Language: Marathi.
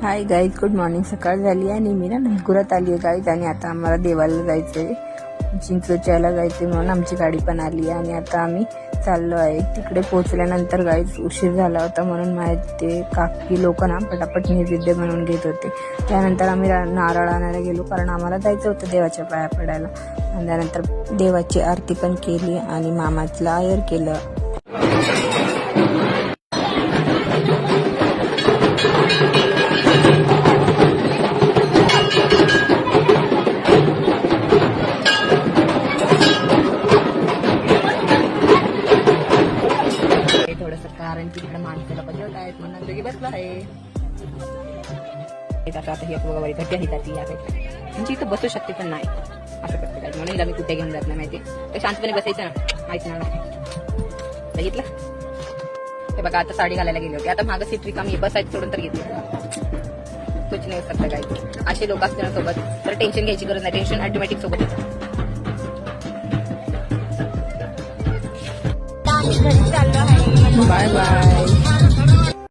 Hi guys, good morning. सकाळ झाली आणि मी ना नंदुरात आली आहे गाईज. आणि आता आम्हाला देवाला जायचं आहे, चिंचोच्याला जायचं आहे, म्हणून आमची गाडी पण आली आहे आणि आता आम्ही चाललो आहे. तिकडे पोहोचल्यानंतर गाईज उशीर झाला होता, म्हणून माझे ते काकी लोक ना पटापट नैवेद्य बनवून घेत होते. त्यानंतर आम्ही नारळ आणायला गेलो, कारण आम्हाला जायचं होतं देवाच्या पाया पडायला. आणि त्यानंतर देवाची आरती पण केली आणि मामाचं आयर केलं. थोडंसं कारण की तिकडे माणसाला पण जेवत आहेत म्हणून दोघी बसलो आहे. आता ही वगैरे घट्टी आहे ती आहे म्हणजे इथं बसू शकते पण नाही असं करते काय, म्हणून मी कुठे घेऊन जात नाही माहिती. तर शांतपणे बसायचं ना, माहिती नाही बघितलं. हे बघा आता साडी घालायला गेली होती, आता मागं सीट रिकामी बसायचं सोडून तर घेतलं. कुछ नाही करता काय, असे लोक असते ना सोबत तर टेन्शन घ्यायची गरज नाही, टेन्शन ऑटोमॅटिक सोबत येतं. Bye bye.